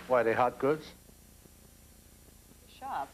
Why, they hot goods? Shop.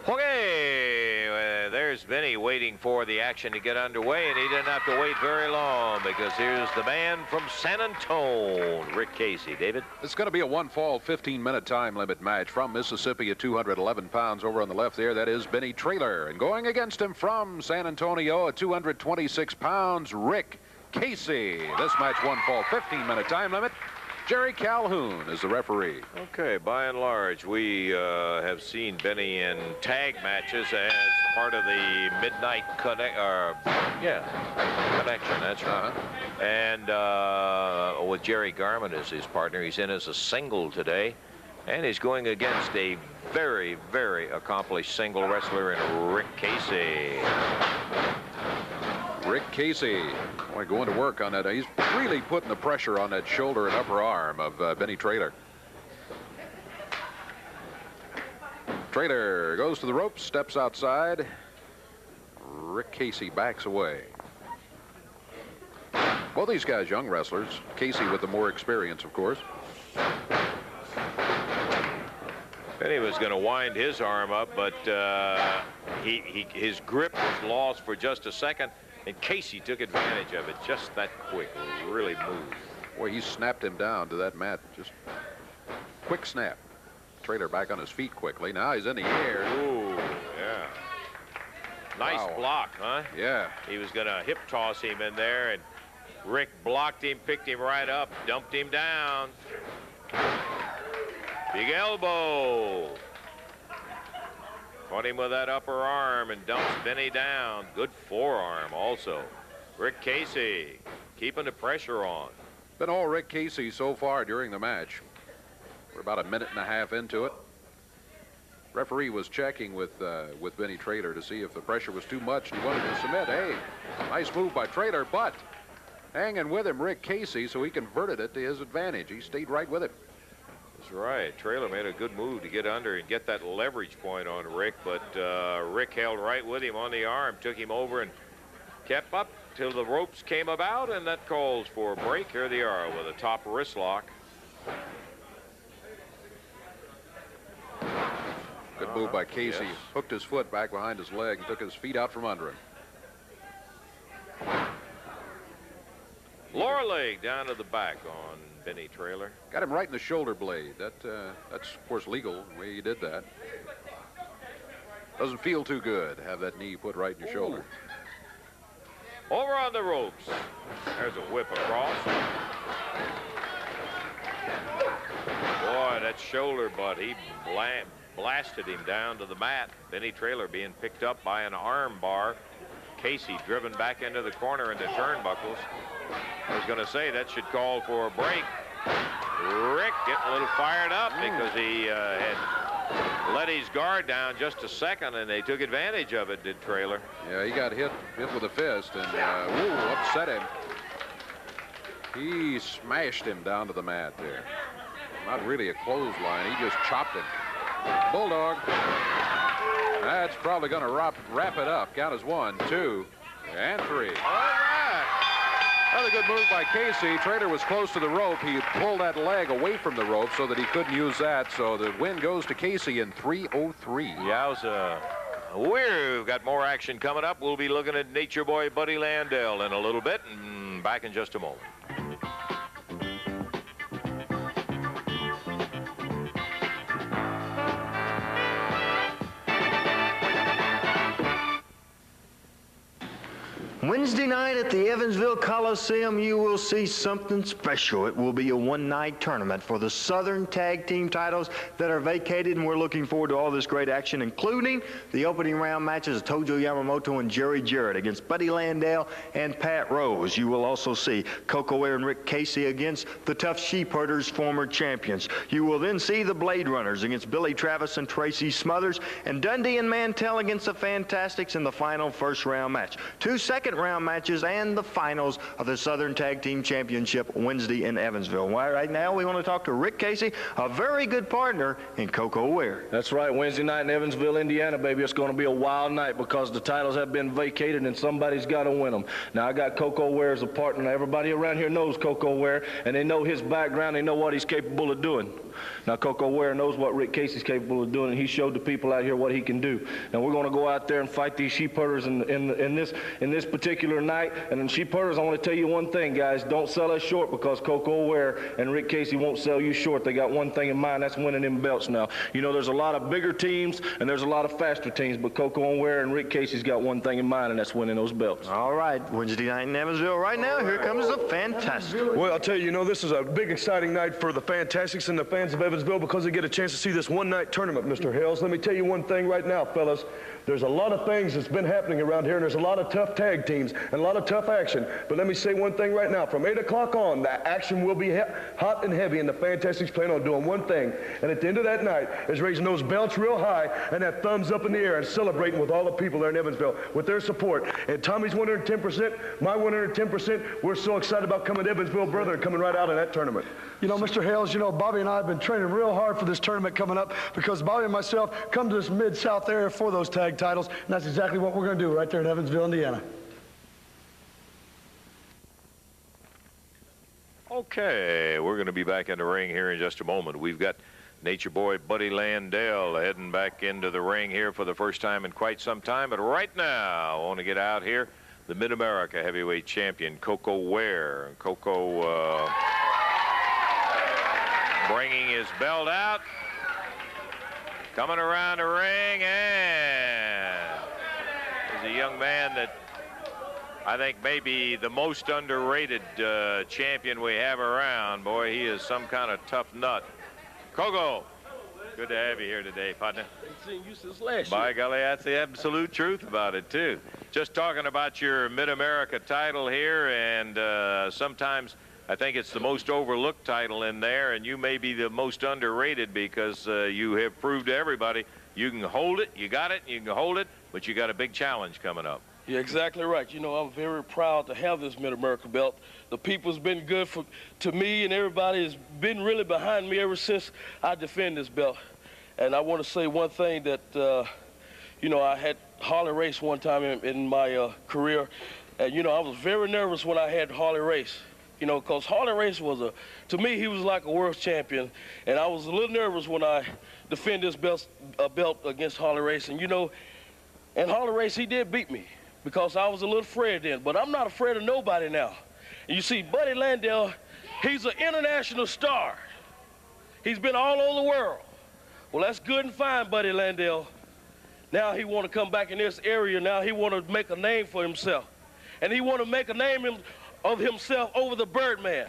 Okay, there's Benny waiting for the action to get underway, and he didn't have to wait very long because here's the man from San Antone, Rick Casey. David? It's going to be a one-fall, 15-minute time limit match from Mississippi at 211 pounds. Over on the left there, that is Benny Traylor. And going against him from San Antonio at 226 pounds, Rick Casey. This match one-fall, 15-minute time limit. Jerry Calhoun is the referee. Okay, by and large, we have seen Benny in tag matches as part of the Midnight Connection. That's right. And with Jerry Garman as his partner, he's in as a single today, and he's going against a very, very accomplished single wrestler in Rick Casey. Rick Casey, boy, going to work on that. He's really putting the pressure on that shoulder and upper arm of Benny Traylor. Traylor goes to the ropes, steps outside. Rick Casey backs away. Both these guys young wrestlers. Casey with the more experience, of course. Benny was going to wind his arm up, but his grip was lost for just a second. And Casey took advantage of it just that quick, really moved. Boy, he snapped him down to that mat. Just quick snap. Traylor back on his feet quickly. Now he's in the air. Ooh, yeah. Nice block, huh? Yeah. He was going to hip toss him in there, and Rick blocked him, picked him right up, dumped him down. Big elbow. Caught him with that upper arm and dumps Benny down. Good forearm also. Rick Casey keeping the pressure on. Been all Rick Casey so far during the match. We're about a minute and a half into it. Referee was checking with Benny Traylor to see if the pressure was too much and he wanted to submit. Hey, nice move by Traylor, but hanging with him, Rick Casey, so he converted it to his advantage. He stayed right with it. That's right. Traylor made a good move to get under and get that leverage point on Rick, but Rick held right with him on the arm, took him over and kept up till the ropes came about, and that calls for a break. Here they are with a top wrist lock. Good move by Casey. Yes. Hooked his foot back behind his leg and took his feet out from under him. Lower leg down to the back on Benny Traylor. Got him right in the shoulder blade. That's, of course, legal, the way he did that. Doesn't feel too good to have that knee put right in your shoulder. Over on the ropes. There's a whip across. Boy, that shoulder butt, he blasted him down to the mat. Benny Traylor being picked up by an arm bar. Casey driven back into the corner into turnbuckles. I was going to say that should call for a break. Rick getting a little fired up because he had let his guard down just a second, and they took advantage of it, did Traylor. Yeah, he got hit with a fist and upset him. He smashed him down to the mat there. Not really a clothesline. He just chopped him. Bulldog. That's probably going to wrap it up. Count as 1, 2, and 3. All right. Another good move by Casey. Traylor was close to the rope. He pulled that leg away from the rope so that he couldn't use that. So the win goes to Casey in 3:03. Yowza. We've got more action coming up. We'll be looking at Nature Boy Buddy Landell in a little bit, and back in just a moment. Wednesday night at the Evansville Coliseum, you will see something special. It will be a one-night tournament for the Southern Tag Team titles that are vacated, and we're looking forward to all this great action, including the opening round matches of Tojo Yamamoto and Jerry Jarrett against Buddy Landell and Pat Rose. You will also see Coco Ware and Rick Casey against the Tough Sheepherders, former champions. You will then see the Blade Runners against Billy Travis and Tracy Smothers, and Dundee and Mantell against the Fantastics in the final first-round match. 2 second-round matches and the finals of the Southern Tag Team Championship Wednesday in Evansville. Right now, we want to talk to Rick Casey, a very good partner in Coco Ware. That's right. Wednesday night in Evansville, Indiana, baby. It's going to be a wild night because the titles have been vacated and somebody's got to win them. Now, I got Coco Ware as a partner. Everybody around here knows Coco Ware, and they know his background. They know what he's capable of doing. Now, Coco Ware knows what Rick Casey's capable of doing, and he showed the people out here what he can do. Now, we're going to go out there and fight these sheepherders in this particular night. And in sheepherders, I want to tell you one thing, guys. Don't sell us short, because Coco Ware and Rick Casey won't sell you short. They got one thing in mind. That's winning them belts now. You know, there's a lot of bigger teams, and there's a lot of faster teams, but Coco Ware and Rick Casey's got one thing in mind, and that's winning those belts. All right, Wednesday night in Evansville. Right now, here comes the Fantastic. Well, I'll tell you, this is a big, exciting night for the Fantastics and the fans of Evansville, because they get a chance to see this one-night tournament, Mr. Hales. Let me tell you one thing right now, fellas. There's a lot of things that's been happening around here, and there's a lot of tough tag teams and a lot of tough action. But let me say one thing right now. From 8 o'clock on, the action will be hot and heavy, and the Fantastics plan on doing one thing. And at the end of that night is raising those belts real high and that thumbs up in the air and celebrating with all the people there in Evansville with their support. And Tommy's 110%, my 110%. We're so excited about coming to Evansville, brother, and coming right out in that tournament. Mr. Hales, Bobby and I have been training real hard for this tournament coming up, because Bobby and myself come to this Mid-South area for those tag titles, and that's exactly what we're going to do right there in Evansville, Indiana. Okay, we're going to be back in the ring here in just a moment. We've got Nature Boy Buddy Landell heading back into the ring here for the first time in quite some time. But right now, I want to get out here the Mid-America Heavyweight Champion, Coco Ware. Coco bringing his belt out, coming around the ring, and is a young man that I think maybe the most underrated champion we have around. Boy, he is some kind of tough nut. Coco, good to have you here today, partner. I've seen you since last year. By golly, that's the absolute truth about it, too. Just talking about your Mid-America title here, and sometimes I think it's the most overlooked title in there, and you may be the most underrated, because you have proved to everybody you can hold it, you got it, you can hold it, but you got a big challenge coming up. You're exactly right. I'm very proud to have this Mid-America belt. The people's been good to me, and everybody has been really behind me ever since I defend this belt. And I want to say one thing that, I had Harley Race one time in my career, and, I was very nervous when I had Harley Race. Because Harley Race to me, he was like a world champion. And I was a little nervous when I defend this belt against Harley Race. And, and Harley Race, he did beat me, because I was a little afraid then. But I'm not afraid of nobody now. And you see, Buddy Landell, he's an international star. He's been all over the world. Well, that's good and fine, Buddy Landell. Now he want to come back in this area. Now he want to make a name for himself. And he want to make a name of himself over the Birdman.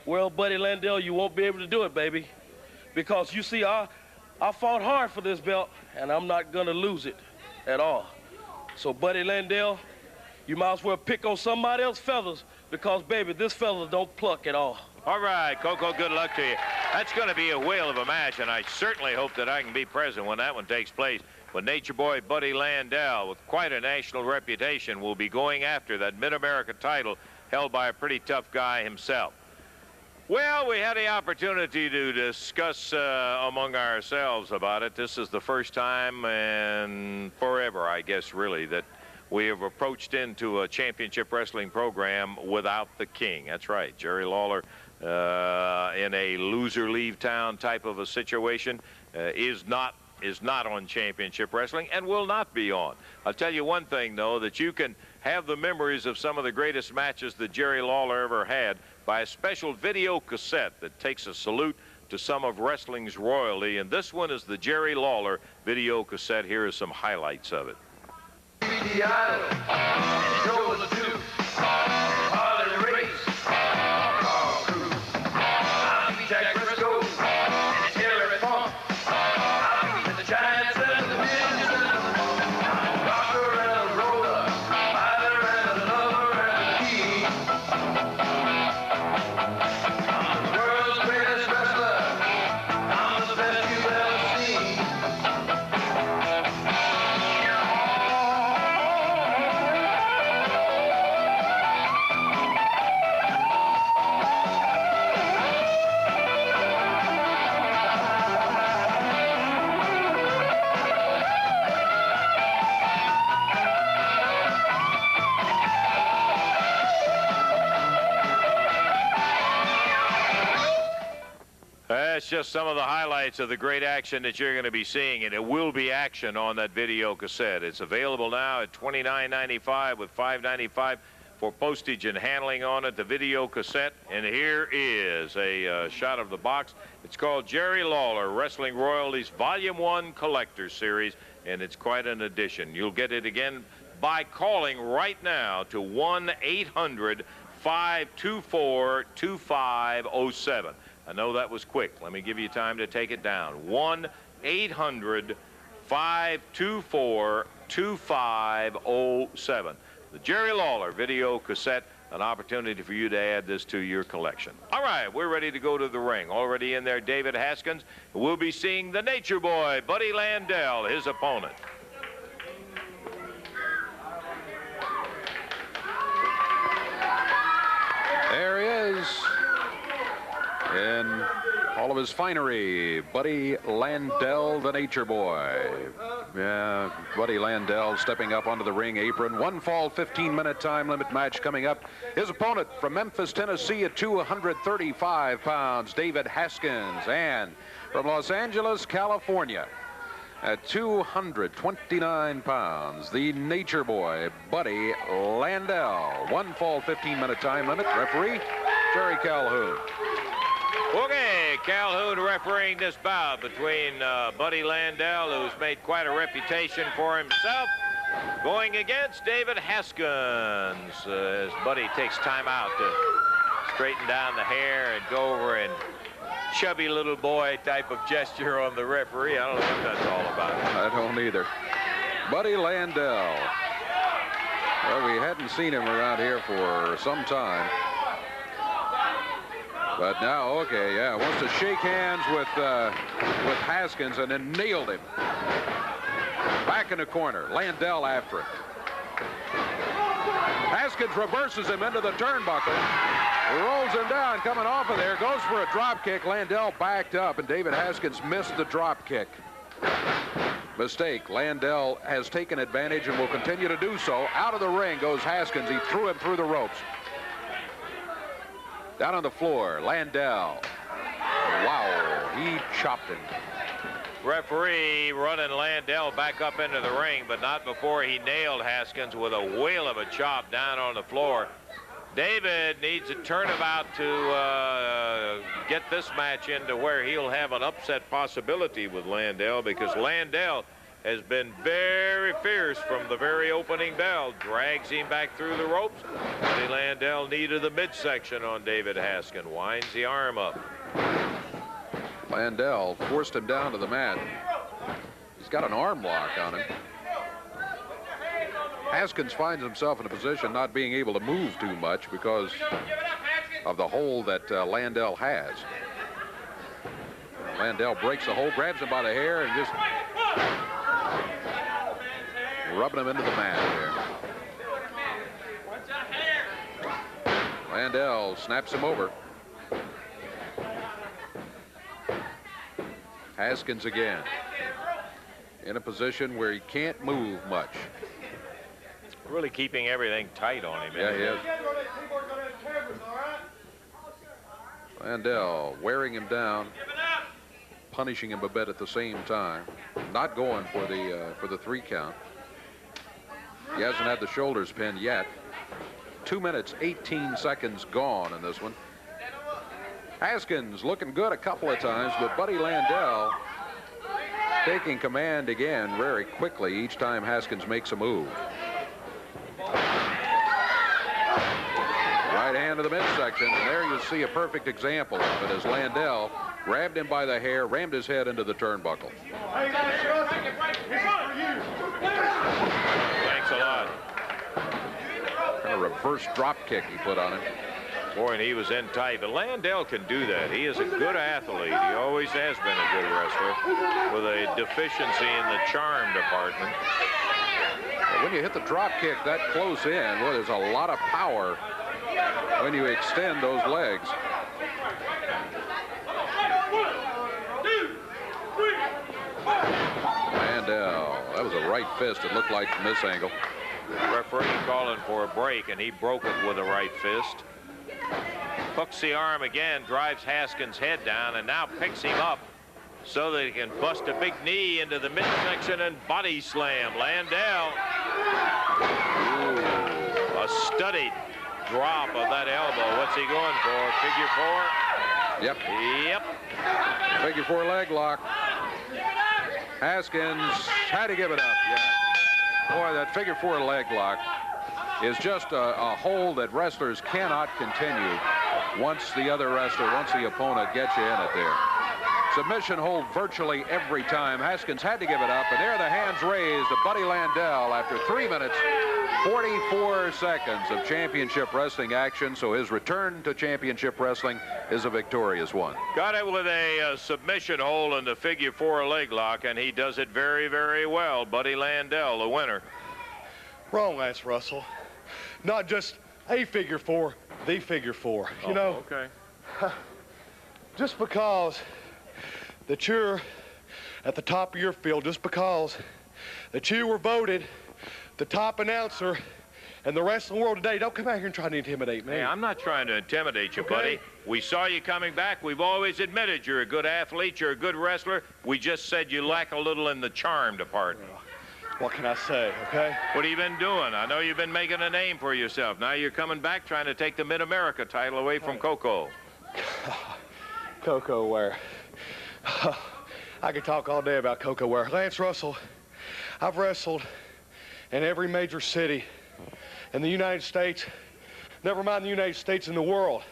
Well, Buddy Landell, you won't be able to do it, baby. Because you see, I fought hard for this belt, and I'm not going to lose it at all. So, Buddy Landell, you might as well pick on somebody else's feathers, because, baby, this feather don't pluck at all. All right, Coco, good luck to you. That's going to be a whale of a match, and I certainly hope that I can be present when that one takes place. But Nature Boy Buddy Landell, with quite a national reputation, will be going after that Mid-America title held by a pretty tough guy himself. Well, we had the opportunity to discuss among ourselves about it. This is the first time in forever, I guess, really, that we have approached into a championship wrestling program without the king. That's right, Jerry Lawler, in a loser leave town type of a situation, is not is not on Championship Wrestling and will not be on. I'll tell you one thing, though, that you can have the memories of some of the greatest matches that Jerry Lawler ever had by a special video cassette that takes a salute to some of wrestling's royalty, and this one is the Jerry Lawler video cassette. Here are some highlights of it. That's just some of the highlights of the great action that you're going to be seeing, and it will be action on that video cassette. It's available now at $29.95 with $5.95 for postage and handling on it, the video cassette. And here is a shot of the box. It's called Jerry Lawler Wrestling Royalties Volume 1 Collector Series, and it's quite an edition. You'll get it again by calling right now to 1-800-524-2507. I know that was quick. Let me give you time to take it down. 1-800-524-2507. The Jerry Lawler video cassette, an opportunity for you to add this to your collection. All right, we're ready to go to the ring. Already in there, David Haskins. We'll be seeing the Nature Boy, Buddy Landell, his opponent. There he is. In all of his finery, Buddy Landell, the Nature Boy. Yeah, Buddy Landell stepping up onto the ring apron. One fall, 15-minute time limit match coming up. His opponent from Memphis, Tennessee at 235 pounds, David Haskins. And from Los Angeles, California at 229 pounds, the Nature Boy, Buddy Landell. One fall, 15-minute time limit. Referee, Jerry Calhoun. Okay, Calhoun refereeing this bout between Buddy Landell, who's made quite a reputation for himself, going against David Haskins, as Buddy takes time out to straighten down the hair and go over and chubby little boy type of gesture on the referee. I don't know what that's all about. I don't either. Buddy Landell. Well, we hadn't seen him around here for some time. But now, okay, yeah, wants to shake hands with Haskins and then nailed him. Back in the corner, Landell after it. Haskins reverses him into the turnbuckle. Rolls him down, coming off of there, goes for a drop kick. Landell backed up, and David Haskins missed the drop kick. Mistake. Landell has taken advantage and will continue to do so. Out of the ring goes Haskins. He threw him through the ropes. Down on the floor, Landell. Wow, he chopped him. Referee running Landell back up into the ring, but not before he nailed Haskins with a whale of a chop down on the floor. David needs a turnabout to get this match into where he'll have an upset possibility with Landell, because Landell has been very fierce from the very opening bell. Drags him back through the ropes. Buddy Landell needed the midsection on David Haskins. Winds the arm up. Landell forced him down to the mat. He's got an arm lock on him. Haskins finds himself in a position not being able to move too much because of the hold that Landell has. Landell breaks the hold, grabs him by the hair, and just rubbing him into the mat here. Landell snaps him over. Haskins again in a position where he can't move much. Really keeping everything tight on him. Yeah, he is. Landell wearing him down, punishing him a bit at the same time. not going for the 3 count. He hasn't had the shoulders pinned yet. 2 minutes, 18 seconds gone in this one. Haskins looking good a couple of times, but Buddy Landell taking command again very quickly each time Haskins makes a move. Right hand to the midsection, and there you see a perfect example of it as Landell grabbed him by the hair, rammed his head into the turnbuckle. Thanks a lot. And a reverse drop kick he put on him. Boy, and he was in tight. But Landell can do that. He is a good athlete. He always has been a good wrestler with a deficiency in the charm department. But when you hit the drop kick that close in, well, there's a lot of power when you extend those legs. Landell, that was a right fist, it looked like from this angle. The referee calling for a break, and he broke it with a right fist. Hooks the arm again, drives Haskins' head down, and now picks him up so that he can bust a big knee into the midsection and body slam. Landell. Ooh, a studied drop of that elbow. What's he going for? Figure 4? Yep. Yep. Figure 4 leg lock. Haskins had to give it up. Yeah. Boy, that figure 4 leg lock is just a hold that wrestlers cannot continue once the opponent gets you in it there. Submission hold virtually every time. Haskins had to give it up, and there the hands raised to Buddy Landell after 3 minutes, 44 seconds of championship wrestling action. So his return to championship wrestling is a victorious one. Got it with a submission hold in the figure 4 leg lock, and he does it very, very well. Buddy Landell, the winner. Wrong, Lance Russell. Not just a figure 4, the figure 4. You know, okay. Just because that you're at the top of your field, just because that you were voted the top announcer in the wrestling world today, don't come out here and try to intimidate me. Hey, I'm not trying to intimidate you, Okay. buddy. We saw you coming back. We've always admitted you're a good athlete, you're a good wrestler. We just said you lack a little in the charm department. What can I say, okay? What have you been doing? I know you've been making a name for yourself. Now you're coming back trying to take the Mid-America title away from Coco. Coco Ware. I could talk all day about Coco Ware. Lance Russell, I've wrestled in every major city in the United States, never mind the United States, in the world.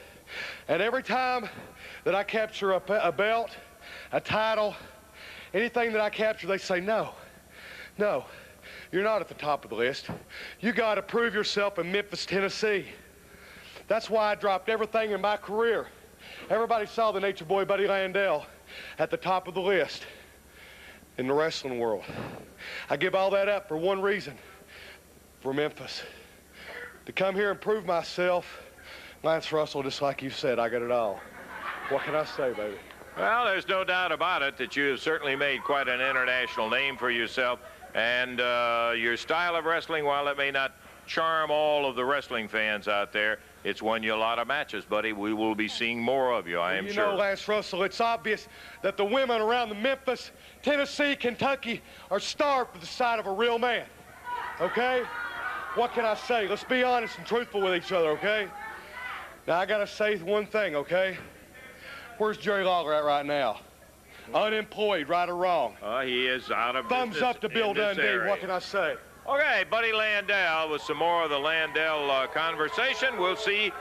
And every time that I capture a belt, a title, anything that I capture, they say, no, you're not at the top of the list. You got to prove yourself in Memphis, Tennessee. That's why I dropped everything in my career. Everybody saw the Nature Boy Buddy Landell at the top of the list in the wrestling world. I give all that up for one reason, for Memphis. To come here and prove myself, Lance Russell, just like you said, I got it all. What can I say, baby? Well, there's no doubt about it that you have certainly made quite an international name for yourself. And your style of wrestling, while it may not charm all of the wrestling fans out there, it's won you a lot of matches, buddy. We will be seeing more of you, I am sure. You know, Lance Russell, it's obvious that the women around the Memphis, Tennessee, Kentucky are starved for the sight of a real man, okay? What can I say? Let's be honest and truthful with each other, okay? Now, I got to say one thing, okay? Where's Jerry Lawler at right now? Unemployed, right or wrong? He is out of Thumbs business up to Bill in this Dundee. area. What can I say? Okay, Buddy Landell with some more of the Landell conversation. We'll see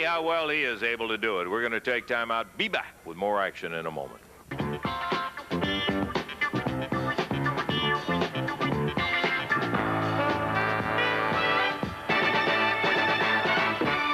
how well he is able to do it. We're going to take time out. Be back with more action in a moment.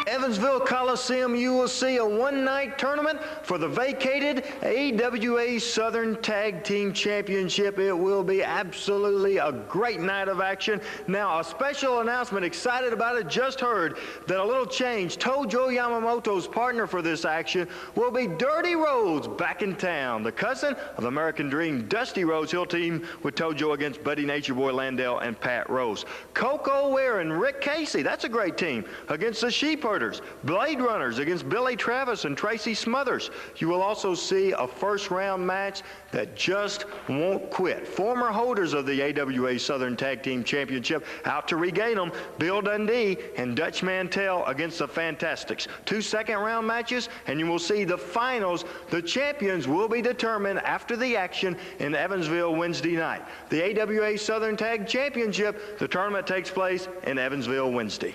Evansville Coliseum, you will see a one-night tournament for the vacated AWA Southern Tag Team Championship. It will be absolutely a great night of action. Now, a special announcement, excited about it, just heard that a little change. Tojo Yamamoto's partner for this action will be Dirty Rhodes back in town. The cousin of American Dream, Dusty Rhodes, he'll team with Tojo against Buddy Nature Boy Landell and Pat Rose. Coco Ware and Rick Casey, that's a great team, against the Sheepherders. Blade Runners against Billy Travis and Tracy Smothers. You will also see a first-round match that just won't quit. Former holders of the AWA Southern Tag Team Championship out to regain them, Bill Dundee and Dutch Mantell against the Fantastics. 2 second-round matches, and you will see the finals. The champions will be determined after the action in Evansville Wednesday night. The AWA Southern Tag Championship, the tournament takes place in Evansville Wednesday.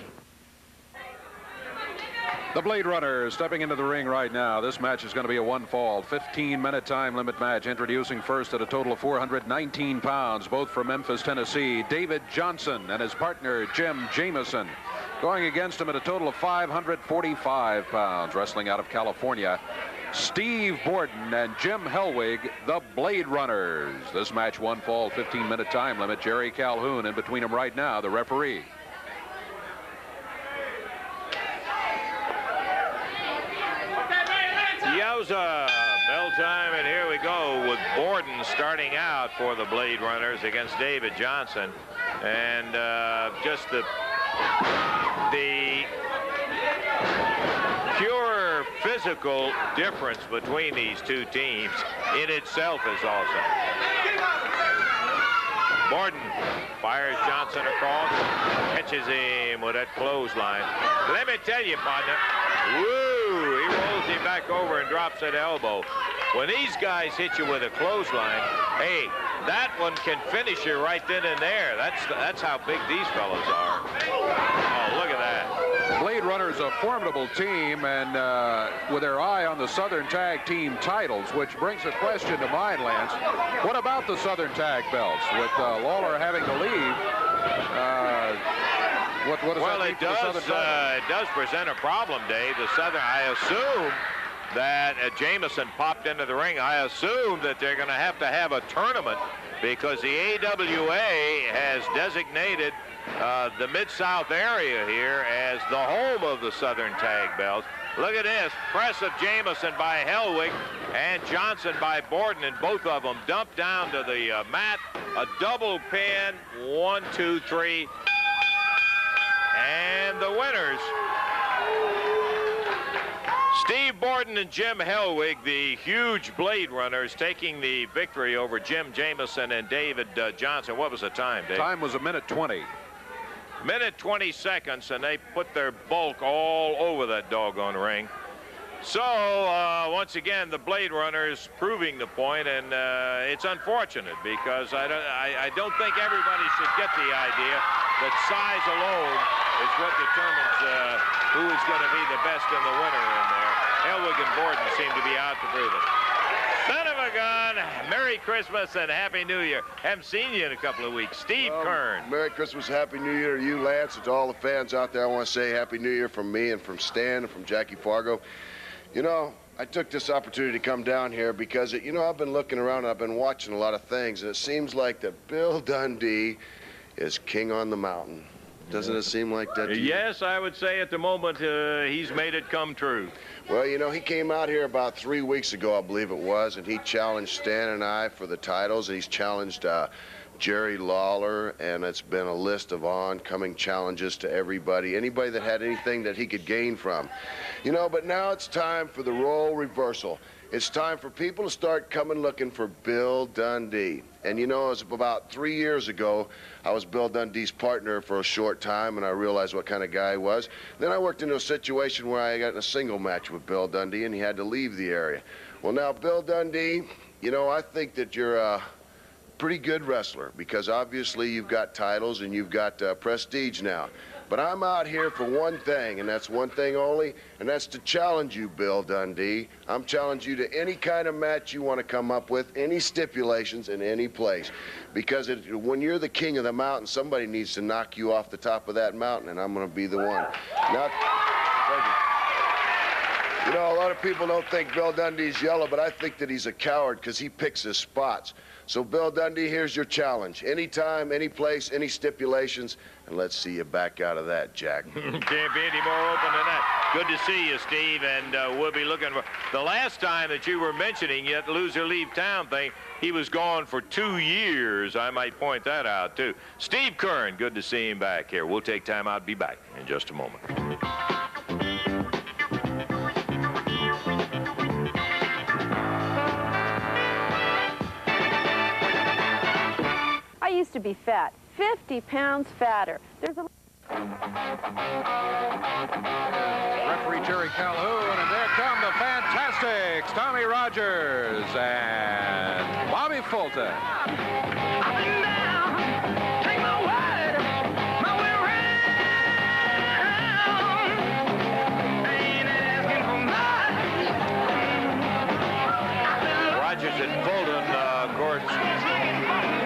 The Blade Runner stepping into the ring right now. This match is going to be a one-fall, 15-minute time limit match. Introducing first at a total of 419 pounds, both from Memphis, Tennessee, David Johnson and his partner, Jim Jameson. Going against him at a total of 545 pounds, wrestling out of California, Steve Borden and Jim Hellwig, the Blade Runners. This match one fall, 15-minute time limit. Jerry Calhoun in between them right now, the referee. Yowza, bell time, and here we go with Borden starting out for the Blade Runners against David Johnson. And just the pure physical difference between these two teams in itself is awesome. Borden fires Johnson across, catches him with that clothesline. Let me tell you, partner, woo, he rolls him back over and drops that elbow. When these guys hit you with a clothesline, hey, that one can finish you right then and there. That's how big these fellas are. Oh, look at that. Blade Runners a formidable team, and with their eye on the Southern Tag Team titles, which brings a question to mind, Lance. What about the Southern Tag belts? With Lawler having to leave, what does well, that mean for the Southern Tag? It does present a problem, Dave. The Southern, I assume that Jameson popped into the ring. I assume that they're going to have a tournament because the AWA has designated the Mid-South area here as the home of the Southern Tag belts. Look at this. Press of Jameson by Hellwig and Johnson by Borden, and both of them dumped down to the mat. A double pin. 1, 2, 3. And the winners, Steve Borden and Jim Hellwig, the huge Blade Runners, taking the victory over Jim Jameson and David Johnson. What was the time, Dave? Time was 1:20. Minute 20 seconds, and they put their bulk all over that doggone ring. So, once again, the Blade Runners proving the point, and it's unfortunate because I don't think everybody should get the idea that size alone is what determines who is going to be the best and the winner in there. Hellwig and Borden seem to be out to prove it. Son of a gun, Merry Christmas and Happy New Year. Haven't seen you in a couple of weeks. Steve Kern. Merry Christmas, Happy New Year to you, Lance, and to all the fans out there. I want to say Happy New Year from me and from Stan and from Jackie Fargo. You know, I took this opportunity to come down here because, you know, I've been looking around and I've been watching a lot of things, and it seems like that Bill Dundee is king on the mountain. Doesn't it seem like that to you? Yes, I would say at the moment he's made it come true. Well, you know, he came out here about 3 weeks ago, I believe it was, and he challenged Stan and I for the titles, and he's challenged Jerry Lawler, and it's been a list of oncoming challenges to everybody, anybody that had anything that he could gain from. You know, but now it's time for the role reversal. It's time for people to start coming looking for Bill Dundee. And you know, it was about 3 years ago, I was Bill Dundee's partner for a short time, and I realized what kind of guy he was. Then I worked into a situation where I got in a single match with Bill Dundee, and he had to leave the area. Well, now, Bill Dundee, you know, I think that you're a pretty good wrestler because obviously you've got titles and you've got prestige now. But I'm out here for one thing, and that's one thing only, and that's to challenge you, Bill Dundee. I'm challenging you to any kind of match you want to come up with, any stipulations in any place. Because when you're the king of the mountain, somebody needs to knock you off the top of that mountain, and I'm going to be the one. Now, thank you. You know, a lot of people don't think Bill Dundee's yellow, but I think that he's a coward because he picks his spots. So, Bill Dundee, here's your challenge. Anytime, any place, any stipulations, and let's see you back out of that, Jack. Can't be any more open than that. Good to see you, Steve, and we'll be looking for... The last time that you were mentioning that loser leave town thing, he was gone for 2 years. I might point that out, too. Steve Kern, good to see him back here. We'll take time out, be back in just a moment. to be fat, 50 pounds fatter. There's a Referee Jerry Calhoun, and there come the Fantastics, Tommy Rogers and Bobby Fulton. Rogers and Fulton, of course,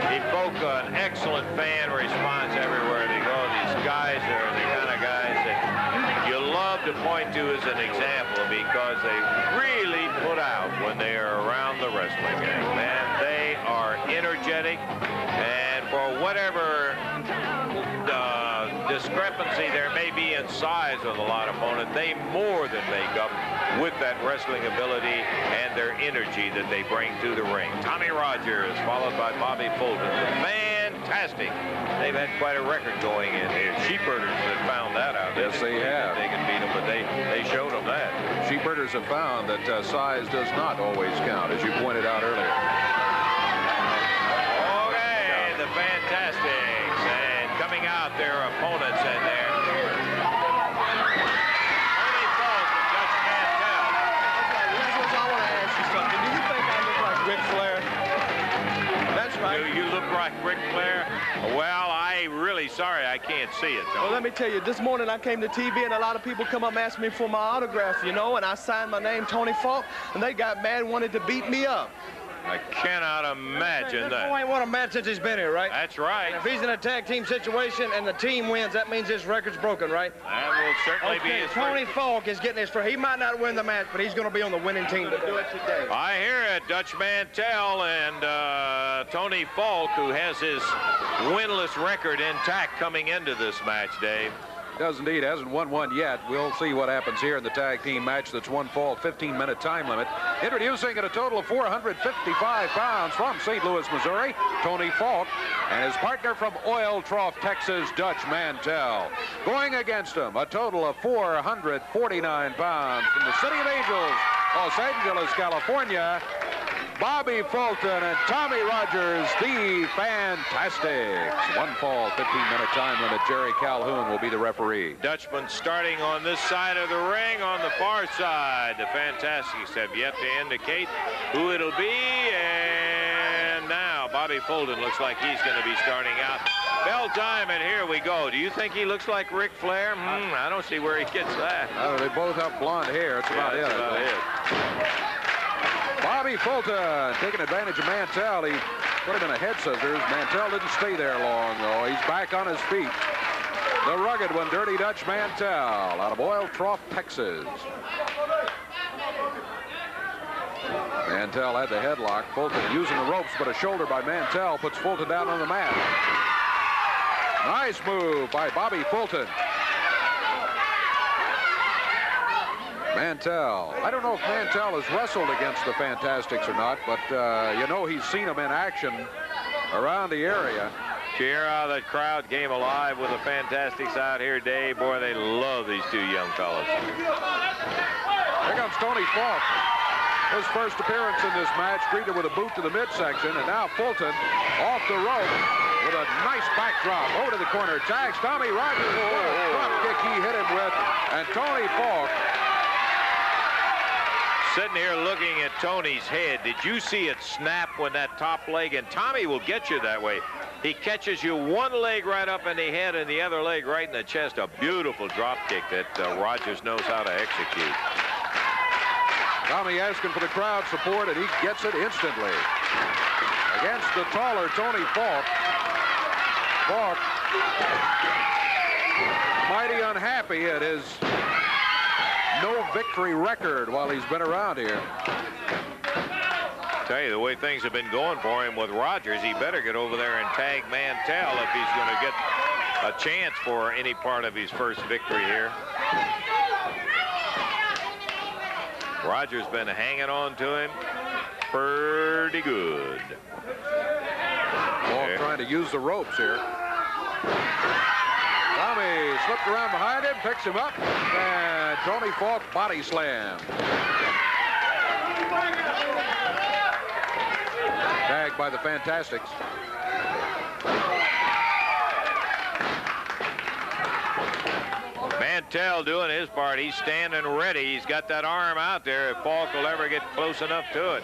evoke an excellent fan response everywhere they go. These guys are the kind of guys that you love to point to as an example because they really put out when they are around the wrestling game. Man, they are energetic, and for whatever discrepancy there may be in size with a lot of opponent, they more than make up with that wrestling ability and their energy that they bring to the ring. Tommy Rogers, followed by Bobby Fulton. Fantastic. They've had quite a record going in here. Sheepherders have found that out. Yes, they have. They can beat them, but they showed them that. Sheepherders have found that size does not always count, as you pointed out earlier. Okay, the Fantastics, and coming out their opponents in there. Tony Falk and Dutch Mantel. I want to ask you something. Do you think I look like Ric Flair? That's right. Do you look like Ric Flair? Well, I'm really sorry I can't see it, Well, though. let me tell you, this morning I came to TV and a lot of people come up and ask me for my autograph, you know, and I signed my name, Tony Falk, and they got mad and wanted to beat me up. I cannot imagine Boy that. ain't won a match since he's been here, right? That's right. If he's in a tag team situation and the team wins, that means his record's broken, right? That will certainly be his Tony first. Falk is getting his first. He might not win the match, but he's going to be on the winning team to do it today. I hear it. Dutch Mantel and Tony Falk, who has his winless record intact coming into this match, Dave. Does indeed, hasn't won one yet. We'll see what happens here in the tag team match that's one fall, 15-minute time limit. Introducing at a total of 455 pounds from St. Louis, Missouri, Tony Falk, and his partner from Oil Trough, Texas, Dutch Mantel. Going against him, a total of 449 pounds from the City of Angels, Los Angeles, California, Bobby Fulton and Tommy Rogers, the Fantastics. One fall, 15-minute time limit. Jerry Calhoun will be the referee. Dutchman starting on this side of the ring. On the far side, the Fantastics have yet to indicate who it'll be. And now Bobby Fulton looks like he's going to be starting out. Bell time, and here we go. Do you think he looks like Ric Flair? I don't see where he gets that. They both have blonde hair. It's about That's it. about it. Bobby Fulton taking advantage of Mantel. He put him in a head scissors. Mantel didn't stay there long, though. He's back on his feet. The rugged one, Dirty Dutch Mantel, out of Oil Trough, Texas. Mantel had the headlock. Fulton using the ropes, but a shoulder by Mantel puts Fulton down on the mat. Nice move by Bobby Fulton. Mantel. I don't know if Mantel has wrestled against the Fantastics or not, but you know he's seen them in action around the area. Did you hear how that crowd came alive with the Fantastics out here, Dave? Boy, they love these two young fellas. Here comes Tony Falk. His first appearance in this match, greeted with a boot to the midsection, and now Fulton off the rope with a nice backdrop over to the corner. Tags Tommy Rogers. What a drop kick he hit him with, and Tony Falk. Sitting here looking at Tony's head, did you see it snap when that top leg, and Tommy will get you that way. He catches you one leg right up in the head and the other leg right in the chest. A beautiful drop kick that Rogers knows how to execute. Tommy asking for the crowd support, and he gets it instantly. Against the taller Tony Falk. Falk mighty unhappy at his no victory record while he's been around here. Tell you, the way things have been going for him with Rogers, he better get over there and tag Mantel if he's going to get a chance for any part of his first victory here. Rogers been hanging on to him pretty good. Falk trying to use the ropes here. Tommy slipped around behind him, picks him up, and Tony Falk body slam. Tagged by the Fantastics. Mantell doing his part. He's standing ready. He's got that arm out there if Falk will ever get close enough to it.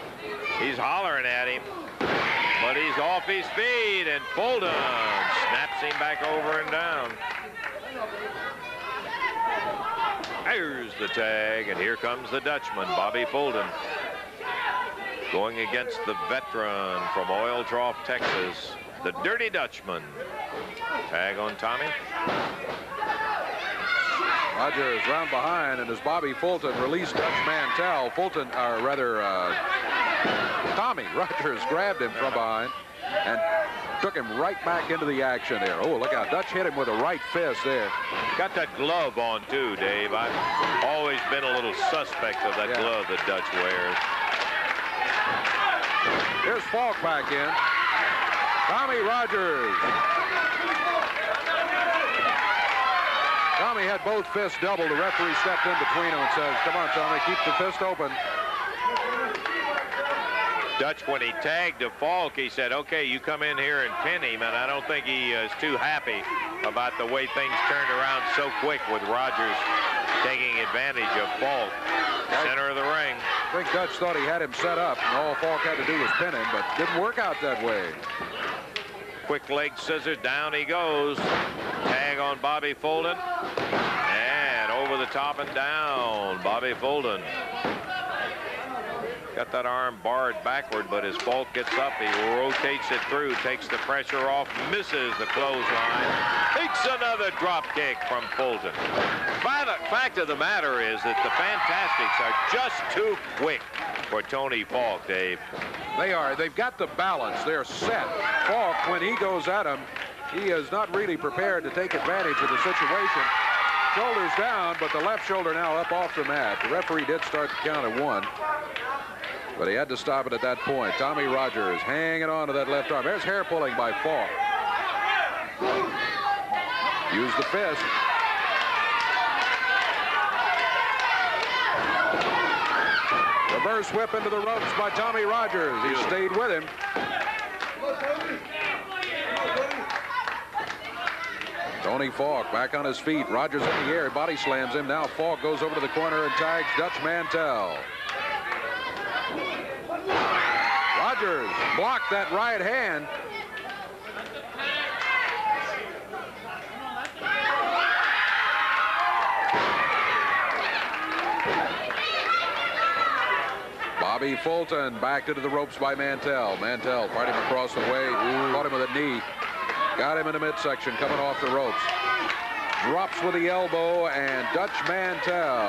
He's hollering at him, but he's off his feet, and Fulton snaps him back over and down. There's the tag, and here comes the Dutchman, Bobby Fulton, going against the veteran from Oil Trough, Texas, the Dirty Dutchman. Tag on Tommy. Rogers round behind, and as Bobby Fulton released Dutch Mantell, Tommy Rogers grabbed him from behind and took him right back into the action there. Oh, look out. Dutch hit him with a right fist there. Got that glove on, too, Dave. I've always been a little suspect of that glove that Dutch wears. Here's Falk back in. Tommy Rogers. Tommy had both fists doubled. The referee stepped in between them and says, come on, Tommy, keep the fist open. Dutch, when he tagged to Falk, he said, okay, you come in here and pin him, and I don't think he is too happy about the way things turned around so quick with Rogers taking advantage of Falk. Center of the ring. I think Dutch thought he had him set up, and all Falk had to do was pin him, but didn't work out that way. Quick leg scissors, down he goes. Tag on Bobby Fulton. And over the top and down, Bobby Fulton. Got that arm barred backward, but as Falk gets up, he rotates it through, takes the pressure off, misses the clothesline, takes another drop kick from Fulton. Fact of the matter is that the Fantastics are just too quick for Tony Falk, Dave. They are. They've got the balance. They're set. Falk, when he goes at him, he is not really prepared to take advantage of the situation. Shoulders down, but the left shoulder now up off the mat. The referee did start the count at 1. But he had to stop it at that point. Tommy Rogers hanging on to that left arm. There's hair pulling by Falk. Use the fist. Reverse whip into the ropes by Tommy Rogers. He stayed with him. Tony Falk back on his feet. Rogers in the air. Body slams him. Now Falk goes over to the corner and tags Dutch Mantell. Rogers blocked that right hand. Bobby Fulton backed into the ropes by Mantell. Mantell fighting him across the way. Caught him with a knee. Got him in the midsection coming off the ropes. Drops with the elbow, and Dutch Mantell.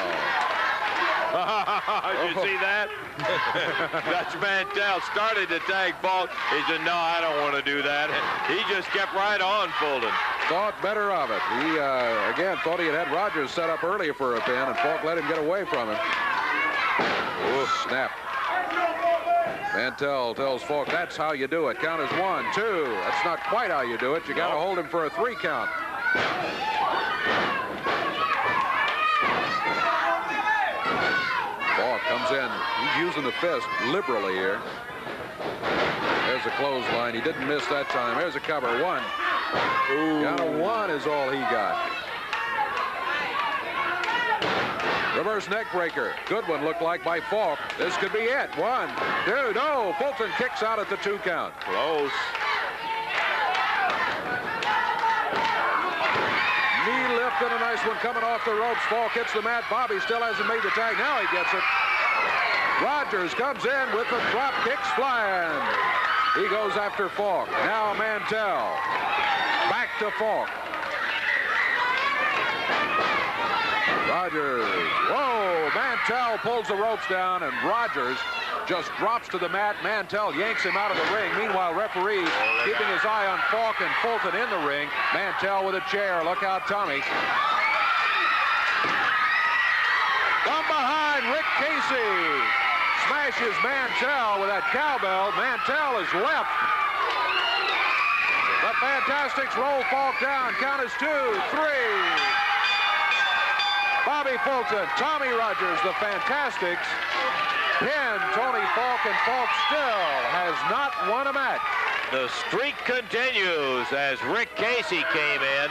Did you see that? Dutch Mantell started to tag Falk. He said, no, I don't want to do that. He just kept right on Fulton. Thought better of it. He, again, thought he had Rogers set up earlier for a pin, and Falk let him get away from him. Ooh, snap. Mantell tells Falk, that's how you do it. Count as 1, 2. That's not quite how you do it. You got to hold him for a 3 count. Falk comes in. He's using the fist liberally here. There's a clothesline. He didn't miss that time. There's a cover. 1. Count of 1 is all he got. Reverse neck breaker. Good one looked like by Falk. This could be it. 1, 2. No. Fulton kicks out at the 2 count. Close. Knee lift and a nice one coming off the ropes. Falk hits the mat. Bobby still hasn't made the tag. Now he gets it. Rogers comes in with the drop kicks flying. He goes after Falk. Now Mantell. Back to Falk. Rogers. Whoa! Mantell pulls the ropes down, and Rogers just drops to the mat. Mantell yanks him out of the ring. Meanwhile, referee keeping his eye on Falk and Fulton in the ring. Mantell with a chair. Look out, Tommy. From behind, Rick Casey smashes Mantell with that cowbell. Mantell is left. The Fantastics roll Falk down. Count is 2, 3. Bobby Fulton, Tommy Rogers, the Fantastics pin Tony Falk, and Falk still has not won a match. the streak continues as Rick Casey came in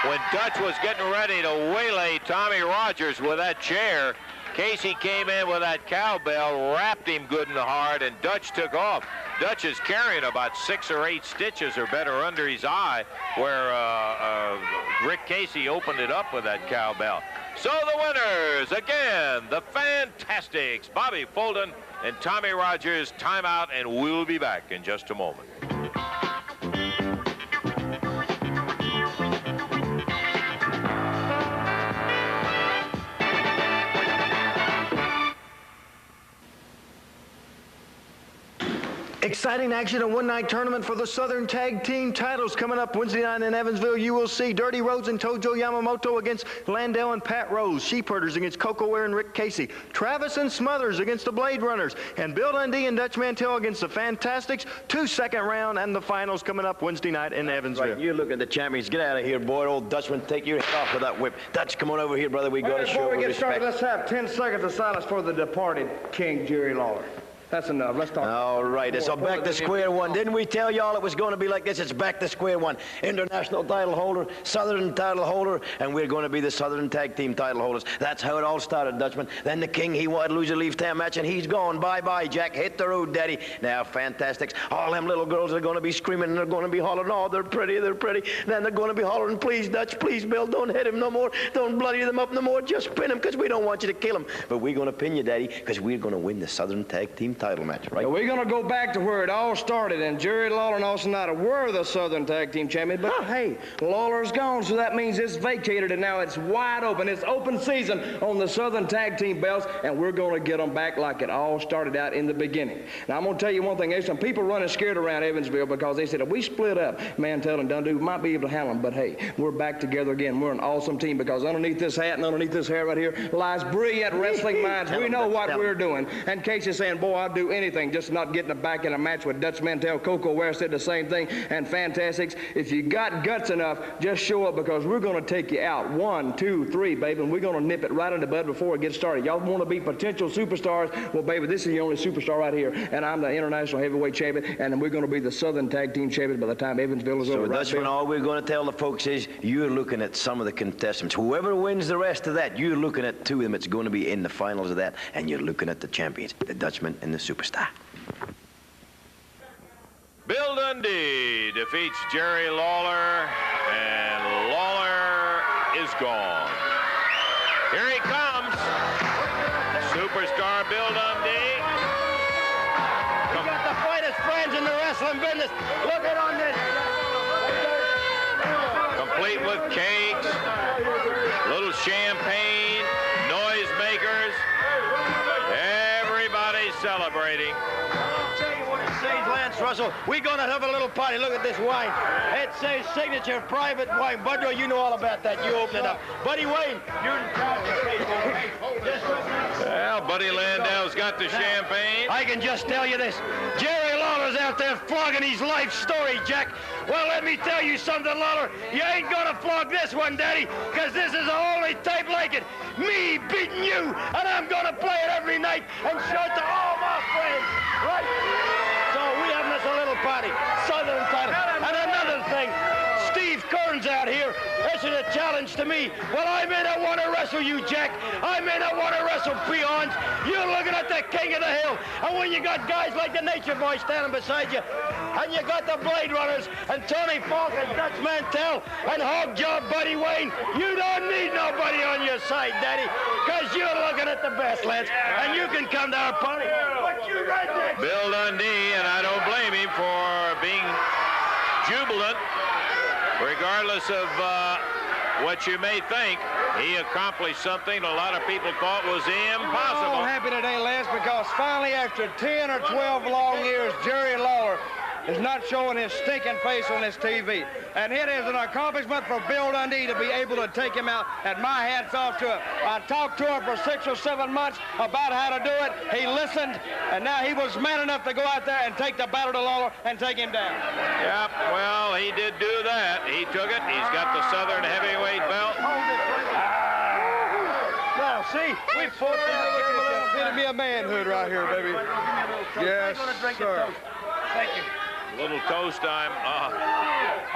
when Dutch was getting ready to waylay Tommy Rogers with that chair. Casey came in with that cowbell, wrapped him good and hard, and Dutch took off. Dutch is carrying about 6 or 8 stitches or better under his eye where Rick Casey opened it up with that cowbell. So the winners, again, the Fantastics, Bobby Fulton and Tommy Rogers. Timeout, and we'll be back in just a moment. Exciting action, a one-night tournament for the Southern Tag Team titles coming up Wednesday night in Evansville. You will see Dirty Rhodes and Tojo Yamamoto against Landell and Pat Rose. Sheepherders against Coco Ware and Rick Casey. Travis and Smothers against the Blade Runners. And Bill Dundee and Dutch Mantell against the Fantastics. 2 second round and the finals coming up Wednesday night in Evansville. Right, you look at the champions. Get out of here, boy. Old Dutchman, take your head off with that whip. Dutch, come on over here, brother. We got to show Before we get respect. started, let's have 10 seconds of silence for the departed King Jerry Lawler. That's enough. Let's talk. All right, it's back to square one. Didn't we tell y'all it was going to be like this? It's back to square one. International title holder, Southern title holder, and we're going to be the Southern Tag Team title holders. That's how it all started, Dutchman. Then the King, he wanted to lose a leaf time match, and he's gone. Bye-bye, Jack. Hit the road, Daddy. Now, Fantastics, all them little girls are going to be screaming, and they're going to be hollering, oh, they're pretty, they're pretty. Then they're going to be hollering, please, Dutch, please, Bill, don't hit him no more. Don't bloody them up no more. Just pin him, because we don't want you to kill him. But we're going to pin you, Daddy, because we're going to win the Southern Tag Team title match, right? We're going to go back to where it all started, and Jerry Lawler and Austin Idol were the Southern Tag Team champions, but hey, Lawler's gone, so that means it's vacated, and now it's wide open. It's open season on the Southern Tag Team belts, and we're going to get them back like it all started out in the beginning. Now, I'm going to tell you one thing. There's some people running scared around Evansville because they said if we split up, Mantell and Dundee might be able to handle them, but hey, we're back together again. We're an awesome team because underneath this hat and underneath this hair right here lies brilliant wrestling minds. We know what we're doing. And Casey's saying, boy, I'd do anything just not getting back in a match with Dutch Mantell. Coco Ware said the same thing. And Fantastics, if you got guts enough, just show up because we're going to take you out. 1, 2, 3, baby, and we're going to nip it right in the bud before it gets started. Y'all want to be potential superstars? Well, baby, this is the only superstar right here, and I'm the international heavyweight champion, and we're going to be the Southern Tag Team champions by the time Evansville is over. So that's when all we're going to tell the folks is you're looking at some of the contestants. Whoever wins the rest of that, you're looking at 2 of them. It's going to be in the finals of that, and you're looking at the champions, the Dutchman and the Superstar. Bill Dundee defeats Jerry Lawler, and Lawler is gone. Here he comes, Superstar Bill Dundee. We got the finest friends in the wrestling business. Look at on this. Complete with cakes, little champagne, noisemakers. Everybody's celebrating. Lance Russell, we're going to have a little party. Look at this wine. It says signature private wine. Budro, you know all about that. You open it up. Buddy Wayne, you're in charge of it. Well, Buddy Landau's got the champagne. I can just tell you this. Jerry Lawler's out there flogging his life story, Jack. Well, let me tell you something, Lawler. You ain't going to flog this one, Daddy, because this is the only tape like it. Me beating you, and I'm going to play it every night and show it to all my friends. Right? So we having us a little party. Southern title. And another thing, Steve Kern's out here. This is a challenge to me. Well, I may not want to wrestle you, Jack. I may not want to wrestle peons. You're looking at the king of the hill. And when you got guys like the Nature Boy standing beside you, and you got the Blade Runners, and Tony Falk, and Dutch Mantell, and Hog Job Buddy Wayne, you don't need nobody on your side, Daddy, because you're looking at the best, Lance. And you can come to our party. But you right there. Bill Dundee, and I don't blame him for being jubilant, regardless of what you may think. He accomplished something a lot of people thought was impossible. I'm happy today, Lance, because finally, after 10 or 12 long years, Jerry Lawler is not showing his stinking face on this TV. And it is an accomplishment for Bill Dundee to be able to take him out, and my hat's off to him. I talked to him for 6 or 7 months about how to do it. He listened, and now he was man enough to go out there and take the battle to Lawler and take him down. Yep, well, he did do that. He took it. He's got the Southern heavyweight belt. Now, see, we pulled it out. It'll be a manhood right here, baby. Yes, sir. Thank you. Little toast time.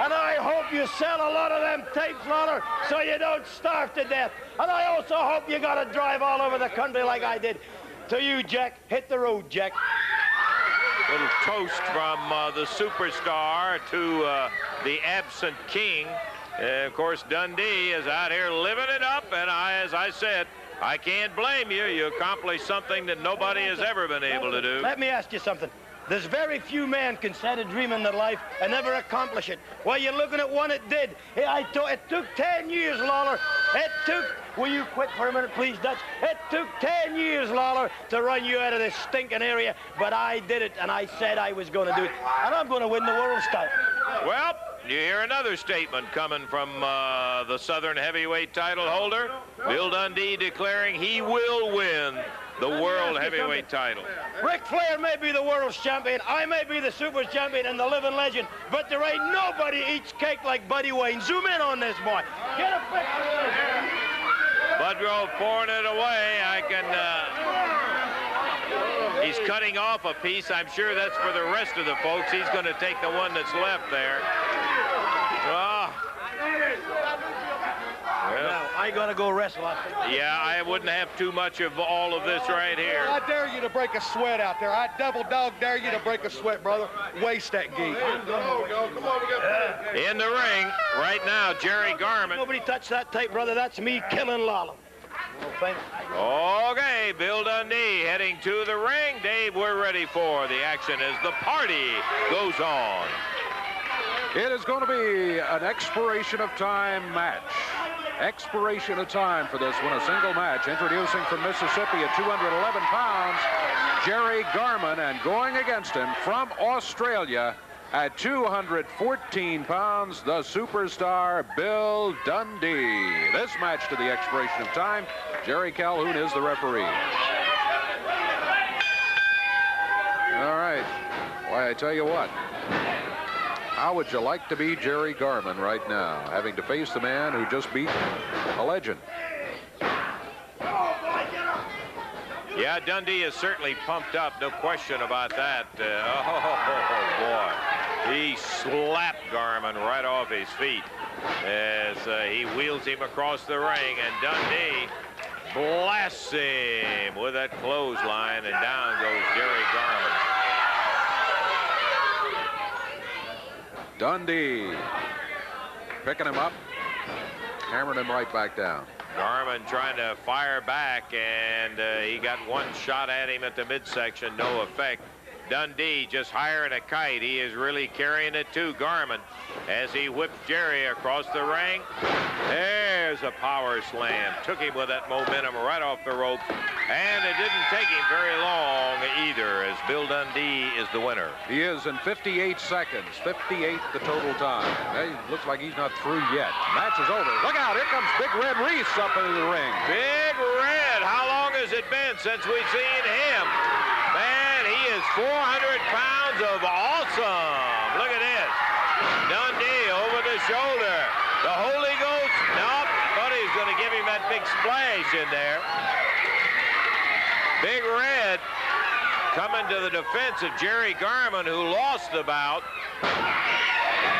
And I hope you sell a lot of them tapes, Lawler, so you don't starve to death. And I also hope you got to drive all over the country like I did. To you, Jack, hit the road, Jack. Little toast from the superstar to the absent king. Of course, Dundee is out here living it up, and as I said, I can't blame you. You accomplished something that nobody has ever been able to do. Let me ask you something. There's very few men can set a dream in their life and never accomplish it. Well, you're looking at one that did. It took 10 years, Lawler. It took... Will you quit for a minute, please, Dutch? It took 10 years, Lawler, to run you out of this stinking area, but I did it, and I said I was going to do it, and I'm going to win the world's title. Well, you hear another statement coming from the Southern heavyweight title holder, Bill Dundee, declaring he will win the world heavyweight title. Ric Flair may be the world's champion, I may be the super champion and the living legend, but there ain't nobody eats cake like Buddy Wayne. Zoom in on this, boy. Get a picture. Budgrove pouring it away. He's cutting off a piece. I'm sure that's for the rest of the folks. He's going to take the one that's left there. Now, I got to go wrestle. Yeah, I wouldn't have too much of all of this right here. I dare you to break a sweat out there. I double dog dare you to break a sweat, brother. Waste that geek. In the ring right now, Jerry Garman. Nobody touch that tape, brother. That's me killing Lawler. Okay, Bill Dundee heading to the ring. Dave, we're ready for the action as the party goes on. It is going to be an expiration of time match. Expiration of time for this one, a single match. Introducing from Mississippi at 211 pounds, Jerry Garman, and going against him from Australia at 214 pounds, the superstar Bill Dundee. This match to the expiration of time, Jerry Calhoun is the referee. All right. Why, I tell you what. How would you like to be Jerry Garman right now, having to face the man who just beat a legend? Yeah, Dundee is certainly pumped up, no question about that. Oh, boy. He slapped Garman right off his feet as he wheels him across the ring, and Dundee blasts him with that clothesline, and down goes Jerry Garman. Dundee picking him up, hammering him right back down. Garman trying to fire back, and he got one shot at him at the midsection, no effect. Dundee just higher than a kite. He is really carrying it too, Garman, as he whipped Jerry across the ring. There's a power slam. Took him with that momentum right off the rope, and it didn't take him very long either, as Bill Dundee is the winner. He is in 58 seconds, 58 the total time. He looks like he's not through yet. Match is over. Look out, here comes Big Red Reese up into the ring. Big Red, how long has it been since we've seen him? Man, he is 400 pounds of awesome. Look at this. Dundee over the shoulder. The Holy Ghost. Nope. Buddy's going to give him that big splash in there. Big Red coming to the defense of Jerry Garman, who lost the bout.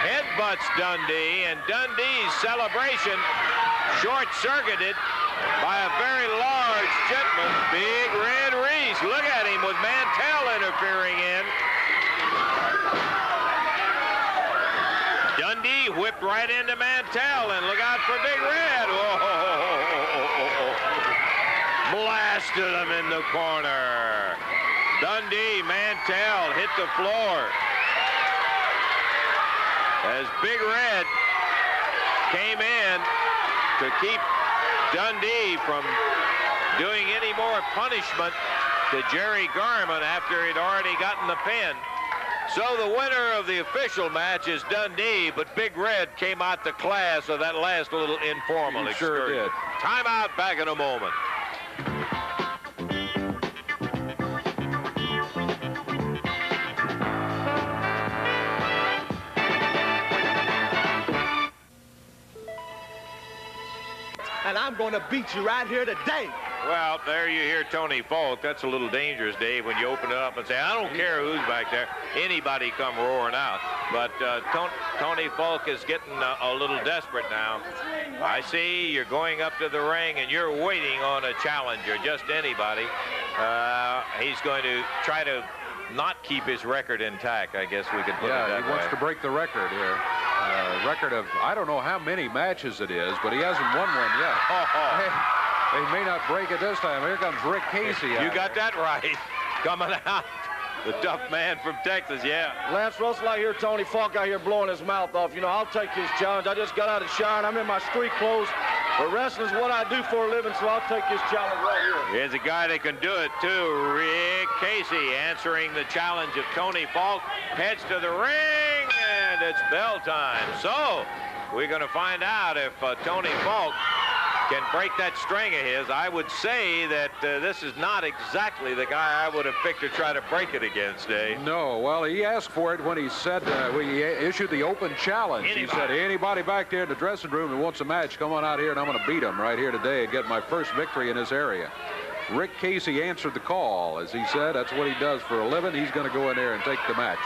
Headbutts Dundee, and Dundee's celebration short-circuited by a very large gentleman, Big Red Reese. Look at him with Mantell interfering in. Dundee whipped right into Mantell, and look out for Big Red. Whoa. Blasted him in the corner. Dundee, Mantell hit the floor. As Big Red came in to keep Dundee from doing any more punishment to Jerry Garman after he'd already gotten the pin. So the winner of the official match is Dundee, but Big Red came out the class of that last little informal excursion. Sure did. Timeout, back in a moment. And I'm going to beat you right here today. Well, there you hear Tony Falk. That's a little dangerous, Dave, when you open it up and say, I don't care who's back there. Anybody come roaring out. But Tony Falk is getting a little desperate now. I see you're going up to the ring and you're waiting on a challenger, just anybody. He's going to try to not keep his record intact, I guess we could put it that way. Yeah, he wants to break the record here. Record of, I don't know how many matches it is, but he hasn't won one yet. He may not break it this time. Here comes Rick Casey. You got that right. Coming out. The tough man from Texas, yeah. Lance Russell, I hear Tony Falk out here blowing his mouth off. You know, I'll take his challenge. I just got out of the shower and I'm in my street clothes. But wrestling's what I do for a living, so I'll take his challenge right here. Here's a guy that can do it, too. Rick Casey answering the challenge of Tony Falk. Heads to the ring, and it's bell time. So, we're going to find out if Tony Falk can break that string of his. I would say that this is not exactly the guy I would have picked to try to break it against, Dave. No, well, he asked for it when he said, when he issued the open challenge. He said, anybody back there in the dressing room that wants a match, come on out here and I'm going to beat him right here today and get my first victory in this area. Rick Casey answered the call. As he said, that's what he does for a living. He's going to go in there and take the match.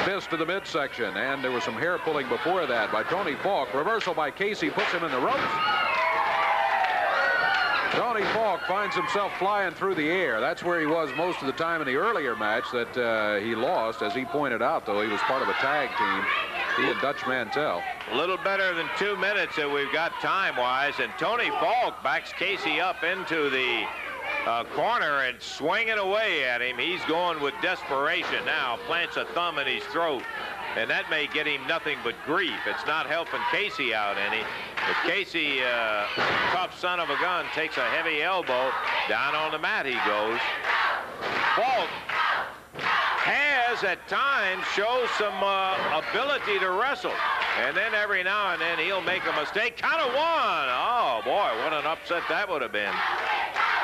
Fist to the midsection, and there was some hair pulling before that by Tony Falk. Reversal by Casey puts him in the ropes. Tony Falk finds himself flying through the air. That's where he was most of the time in the earlier match that he lost. As he pointed out, though, he was part of a tag team. He and Dutch Mantell. A little better than 2 minutes that we've got time-wise, and Tony Falk backs Casey up into the corner and swinging away at him. He's going with desperation now. Plants a thumb in his throat, and that may get him nothing but grief. It's not helping Casey out any. But Casey, tough son of a gun, takes a heavy elbow. Down on the mat he goes. Falk has at times shows some ability to wrestle, and then every now and then he'll make a mistake. Count of one. Oh boy, what an upset that would have been.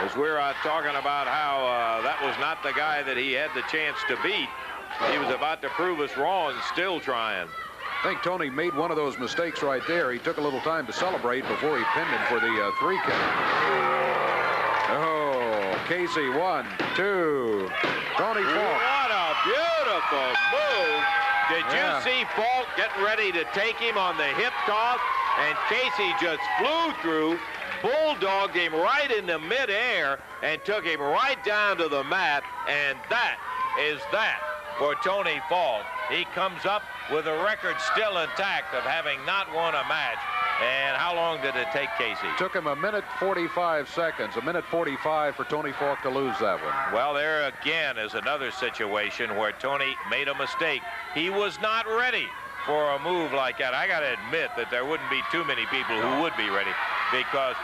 As we're talking about how that was not the guy that he had the chance to beat. He was about to prove us wrong and still trying. I think Tony made one of those mistakes right there. He took a little time to celebrate before he pinned him for the 3 count. Oh, Casey, 1, 2. Tony Falk. What a beautiful move. Did you see Falk getting ready to take him on the hip toss? And Casey just flew through, bulldogged him right in the midair, and took him right down to the mat. And that is that for Tony Falk. He comes up with a record still intact of having not won a match. And how long did it take Casey? Took him 1 minute 45 seconds. 1 minute 45 for Tony Falk to lose that one. Well, there again is another situation where Tony made a mistake. He was not ready for a move like that. I got to admit that there wouldn't be too many people who would be ready, because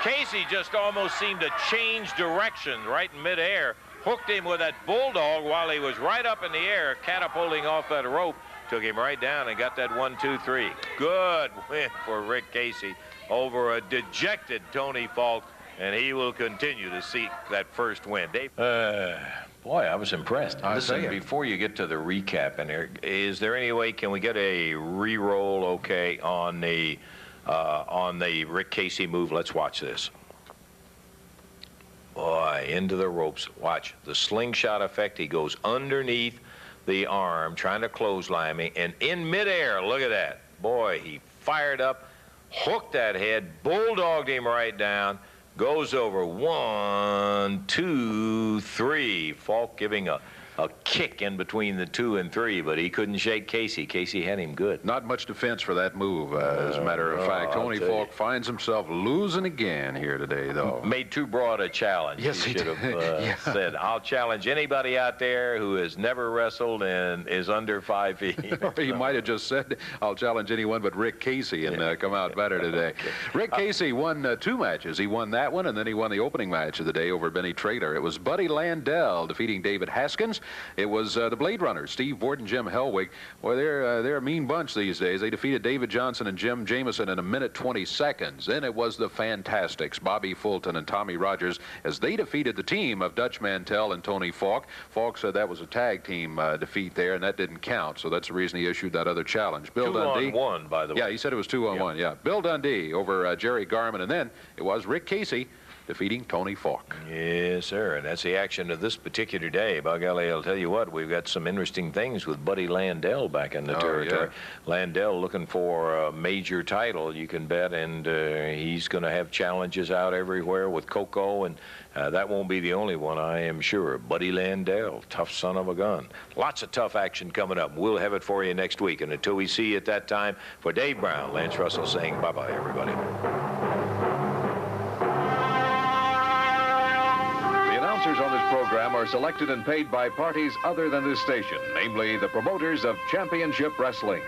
Casey just almost seemed to change direction right in midair. Hooked him with that bulldog while he was right up in the air, catapulting off that rope. Took him right down and got that 1, 2, 3. Good win for Rick Casey over a dejected Tony Falk, and he will continue to seek that first win. Dave? Boy, I was impressed. Listen, before you get to the recap in here, is there any way, can we get a re-roll, okay, on the Rick Casey move? Let's watch this. Boy, into the ropes. Watch the slingshot effect. He goes underneath the arm, trying to clothesline me, and in midair, look at that. Boy, he fired up, hooked that head, bulldogged him right down, goes over 1, 2, 3. Falk giving a kick in between the 2 and 3, but he couldn't shake Casey. Casey had him good. Not much defense for that move, as a matter of fact. Tony Falk finds himself losing again here today, though. Made too broad a challenge. Yes, he should have said, I'll challenge anybody out there who has never wrestled and is under 5 feet. Or he might have just said, I'll challenge anyone but Rick Casey and come out better today. Okay. Rick Casey won 2 matches. He won that one, and then he won the opening match of the day over Benny Traylor. It was Buddy Landell defeating David Haskins. It was the Blade Runners, Steve Borden, Jim Hellwig. Boy, they're a mean bunch these days. They defeated David Johnson and Jim Jameson in 1:20 seconds. Then it was the Fantastics, Bobby Fulton and Tommy Rogers, as they defeated the team of Dutch Mantell and Tony Falk. Falk said that was a tag team defeat there, and that didn't count, so that's the reason he issued that other challenge. Bill Dundee. 2-on-1, by the way. Yeah, he said it was 2-on-1, yeah. Bill Dundee over Jerry Garman, and then it was Rick Casey defeating Tony Falk. Yes, sir, and that's the action of this particular day. By golly, I'll tell you what, we've got some interesting things with Buddy Landell back in the territory. Yeah. Landell looking for a major title, you can bet, and he's going to have challenges out everywhere with Coco, and that won't be the only one, I am sure. Buddy Landell, tough son of a gun. Lots of tough action coming up. We'll have it for you next week, and until we see you at that time, for Dave Brown, Lance Russell saying bye-bye, everybody. Announcers on this program are selected and paid by parties other than this station, namely the promoters of Championship Wrestling.